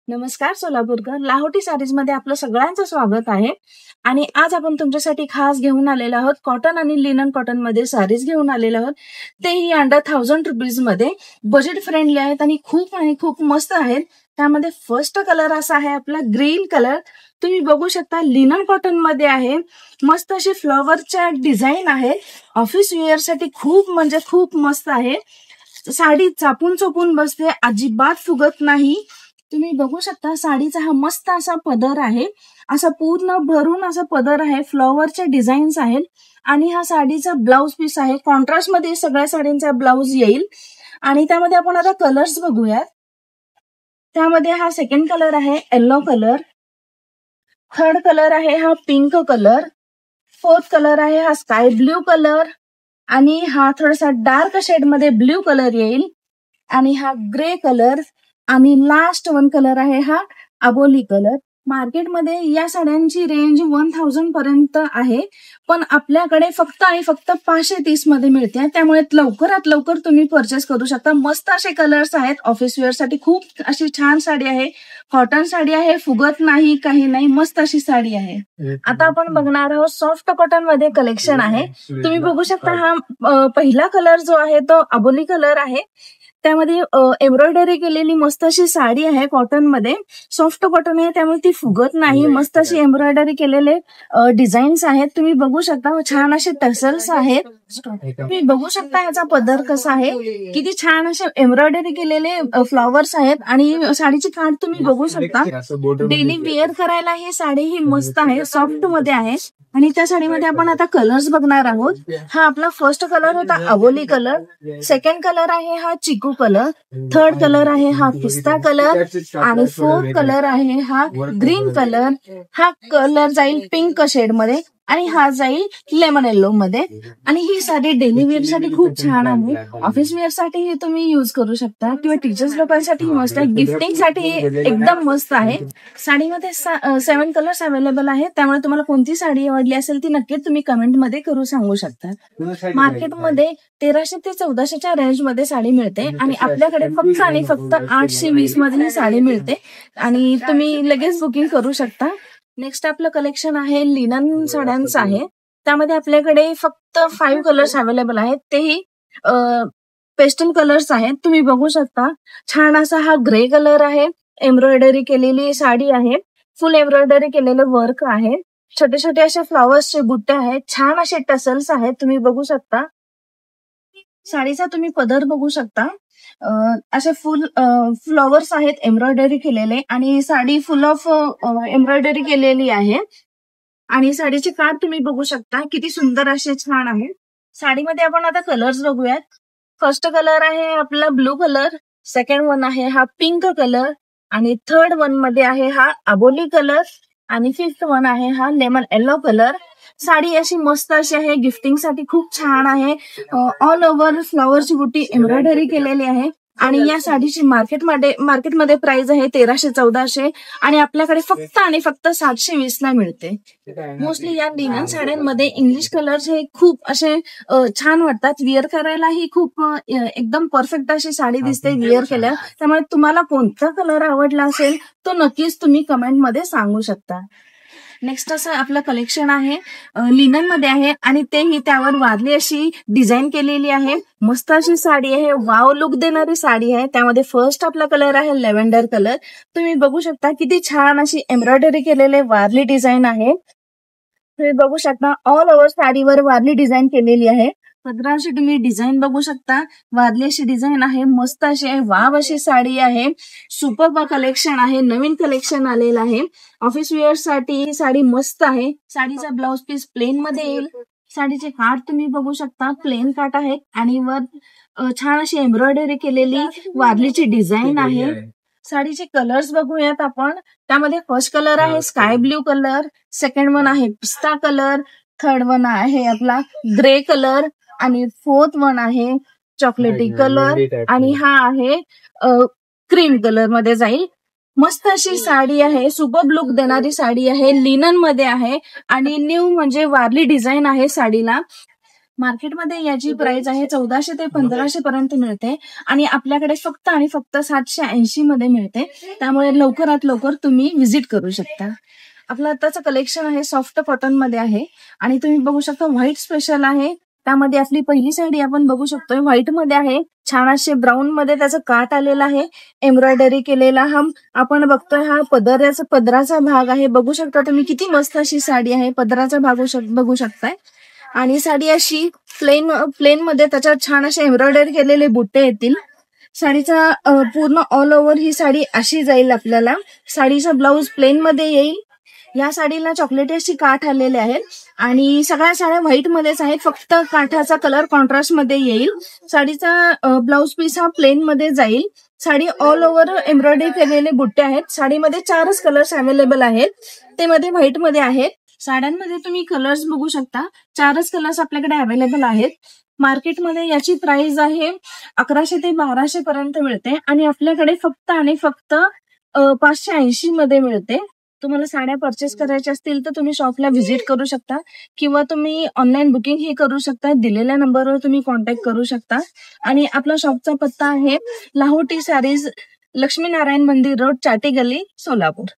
नमस्कार सोलापूरकर, लाहोटी साडीज मध्ये आपलं सगळ्यांचं स्वागत आहे. आणि आज आपण तुमच्यासाठी खास घेऊन आलेलो आहोत कॉटन आणि लिनन कॉटन मध्ये साडीज घेऊन आलेलो आहोत. तेही अंडर 1000 रुपीज मध्ये बजेट फ्रेंडली आहेत आणि खूप मस्त आहेत. त्यामध्ये फर्स्ट कलर असा आहे आपला ग्रीन कलर. तुम्ही बघू शकता लिनन कॉटन मध्ये आहे. मस्त अशी फ्लॉवरच्या डिझाईन आहे. ऑफिस वेअर साठी खूप मस्त आहे. साडी चापून चोपून बसते, अजिबात फुगत नाही. तुम्ही बघू शकता साडीचा हा मस्त असा पदर आहे. असा पूर्ण भरून असा पदर आहे. फ्लॉवरच्या डिझाईन्स आहेत आणि हा साडीचा ब्लाउज पीस आहे. कॉन्ट्रास्ट मध्ये सगळ्या साडींचा ब्लाउज येईल. आणि त्यामध्ये आपण आता कलर्स बघूयात. त्यामध्ये हा सेकंड कलर आहे येलो कलर. थर्ड कलर आहे हा पिंक कलर. फोर्थ कलर आहे हा स्काय ब्ल्यू कलर. आणि हा थोडासा डार्क शेड मध्ये ब्ल्यू कलर येईल. आणि हा ग्रे कलर. आणि लास्ट वन कलर आहे हा अबोली कलर. मार्केटमध्ये या साड्यांची रेंज 1000 पर्यंत आहे, पण आपल्याकडे फक्त 530 मध्ये मिळते. त्यामुळे लवकरात लवकर तुम्ही परचेस करू शकता. मस्त असे कलर्स आहेत. ऑफिस वेअर साठी खूप अशी छान साडी आहे. कॉटन साडी आहे, फुगत नाही, काही नाही, मस्त अशी साडी आहे. आता आपण बघणार आहोत सॉफ्ट कॉटन मध्ये कलेक्शन आहे. तुम्ही बघू शकता हा पहिला कलर जो आहे तो अबोली कलर आहे. त्यामध्ये एम्ब्रॉयडरी केलेली मस्त अशी साडी आहे. कॉटन मध्ये सॉफ्ट कॉटन आहे, त्यामुळे ती फुगत नाही. मस्त अशी एम्ब्रॉयडरी केलेले डिझाईन्स आहेत. तुम्ही बघू शकता छान असे टसल्स आहेत. तुम्ही बघू शकता याचा पदर कसा आहे. किती छान असे एम्ब्रॉयडरी केलेले फ्लॉवर्स आहेत. आणि साडीची काठ तुम्ही बघू शकता. डेली वेअर करायला ही साडी ही मस्त आहे. सॉफ्ट मध्ये आहे. आणि त्या साडीमध्ये आपण आता कलर्स बघणार आहोत. हा आपला फर्स्ट कलर होता अबोली कलर. सेकंड कलर आहे हा चिकू कलर. थर्ड कलर आहे हा पिस्ता कलर. आणि फोर्थ कलर आहे हा ग्रीन कलर. हा कलर जाईल पिंक शेड मध्ये आणि हा जाईल लेमन येलो मध्ये. आणि ही साडी डेली वेअर साठी खूप छान आहे. ऑफिस वेअर साठी तुम्ही युज करू शकता किंवा टीचर्स लोकांसाठी मस्त आहे. गिफ्टिंग साठी एकदम मस्त आहे. साडीमध्ये 7 कलर्स अवेलेबल आहेत. त्यामुळे तुम्हाला कोणती साडी आवडली असेल ती नक्कीच तुम्ही कमेंट मध्ये करू सांगू शकता. मार्केटमध्ये 1300 ते 1400च्या रेंज मध्ये साडी मिळते आणि आपल्याकडे फक्त 820 मध्ये ही साडी मिळते आणि तुम्ही लगेच बुकिंग करू शकता. नेक्स्ट आपलं कलेक्शन आहे लिनन साड्यांचं आहे. त्यामध्ये आपल्याकडे फक्त 5 कलर्स अवेलेबल आहेत. तेही पेस्टल कलर्स आहेत. तुम्ही बघू शकता छान असा हा ग्रे कलर आहे. एम्ब्रॉयडरी केलेली साडी आहे. फुल एम्ब्रॉयडरी केलेलं वर्क आहे. छोटे छोटे असे फ्लॉवर्सचे बुट्टे आहेत. छान असे टसल्स आहेत. तुम्ही बघू शकता. साडीचा तुम्ही पदर बघू शकता. असे फुल फ्लॉवर्स आहेत एम्ब्रॉयडरी केलेले आणि साडी फुल ऑफ एम्ब्रॉयडरी केलेली आहे. आणि साडीची काठ तुम्ही बघू शकता किती सुंदर असे छान आहे. साडीमध्ये आपण आता कलर्स बघूयात. फर्स्ट कलर आहे आपला ब्लू कलर. सेकंड वन आहे हा पिंक कलर. आणि थर्ड वन मध्ये आहे हा अबोली कलर. आणि फिफ्थ वन आहे हा लेमन येलो कलर. साडी अशी मस्त अशी आहे. गिफ्टिंग साठी खूप छान आहे. ऑल ओव्हर फ्लॉवरची बुट्टी एम्ब्रॉयडरी केलेली आहे. आणि या साडीची मार्केटमध्ये प्राइस आहे 1300-1400 आणि आपल्याकडे फक्त 720 ला मिळते. मोस्टली या लिनन साड्यांमध्ये इंग्लिश कलर्स हे खूप असे छान वाटतात. विअर करायलाही खूप एकदम परफेक्ट अशी साडी दिसते विअर केल्या. त्यामुळे तुम्हाला कोणता कलर आवडला असेल तो नक्कीच तुम्ही कमेंट मध्ये सांगू शकता. नेक्स्ट असं आपलं कलेक्शन आहे लिनन मध्ये आहे आणि तेही त्यावर वारली अशी डिझाईन केलेली आहे. मस्त अशी साडी आहे. वाव लुक देणारी साडी आहे. त्यामध्ये फर्स्ट आपला कलर आहे लेव्हेंडर कलर. तुम्ही बघू शकता किती छान अशी एम्ब्रॉयडरी केलेले वारली डिझाईन आहे. तुम्ही बघू शकता ऑल ओव्हर साडीवर वारली डिझाईन केलेली आहे. पदराची तुम्ही डिझाईन बघू शकता. वारली अशी डिझाईन आहे. मस्त अशी आहे. वाव अशी साडी आहे. सुपर कलेक्शन आहे. नवीन कलेक्शन आलेलं आहे. ऑफिस वेअर साठी ही साडी मस्त आहे. साडीचा ब्लाउज पीस प्लेन मध्ये येईल. साडीचे काठ तुम्ही बघू शकता. प्लेन काठ आहेत आणि वर छान अशी एम्ब्रॉयडरी केलेली वारलीची डिझाईन आहे. साडीचे कलर्स बघूयात आपण. त्यामध्ये फर्स्ट कलर आहे sky blue colour. Second one आहे पिस्ता कलर. थर्ड वन आहे आपला ग्रे कलर. आणि फोर्थ वन आहे चॉकलेटी कलर. आणि हा आहे क्रीम कलर मध्ये जाईल. मस्त अशी साडी आहे. सुपर लुक देणारी साडी आहे. लिनन मध्ये आहे आणि न्यू म्हणजे वारली डिझाईन आहे साडीला. मार्केटमध्ये याची प्राइस आहे 1400 ते 1500 पर्यंत मिळते आणि आपल्याकडे फक्त आणि फक्त 780 मध्ये मिळते. त्यामुळे लवकरात लवकर तुम्ही व्हिजिट करू शकता. आपलं आताचं कलेक्शन आहे सॉफ्ट कॉटन मध्ये आहे आणि तुम्ही बघू शकता व्हाईट स्पेशल आहे. त्यामध्ये आपली पहिली साडी आपण बघू शकतोय व्हाईट मध्ये आहे. छान असे ब्राऊन मध्ये त्याचं काट आलेला आहे, एम्ब्रॉयडरी केलेला हा आपण बघतोय. हा पदराचा भाग आहे. बघू शकता तुम्ही किती मस्त अशी साडी आहे. पदराचा भाग बघू शकताय आणि साडी अशी प्लेन मध्ये त्याच्यात छान असे एम्ब्रॉयडरी केलेले बुट्टे येतील. साडीचा पूर्ण ऑल ओव्हर ही साडी अशी जाईल. आपल्याला साडीचा ब्लाऊज प्लेन मध्ये येईल. या साडीला चॉकलेटी अशी काठ आलेले आहेत आणि सगळ्या साड्या व्हाईट मध्येच आहेत, फक्त काठाचा कलर कॉन्ट्रास्ट मध्ये येईल. साडीचा ब्लाऊज पीस हा प्लेन मध्ये जाईल. साडी ऑल ओव्हर एम्ब्रॉयडरी केलेले बुट्टे आहेत. साडीमध्ये 4च कलर्स अवेलेबल आहेत, ते मध्ये व्हाईट मध्ये आहेत. साड्यांमध्ये तुम्ही कलर्स बघू शकता, 4च कलर्स आपल्याकडे अवेलेबल आहेत. मार्केटमध्ये याची प्राइस आहे 1100 ते 1200 पर्यंत मिळते आणि आपल्याकडे फक्त आणि फक्त 580 मध्ये मिळते. तुम्हाला साड्या परचेस करायच्या असतील तर तुम्ही शॉपला व्हिजिट करू शकता किंवा तुम्ही ऑनलाईन बुकिंग ही करू शकता. दिलेल्या नंबरवर तुम्ही कॉन्टॅक्ट करू शकता. आणि आपला शॉपचा पत्ता आहे लाहोटी साडीज, लक्ष्मीनारायण मंदिर रोड, चाटी गल्ली, सोलापूर.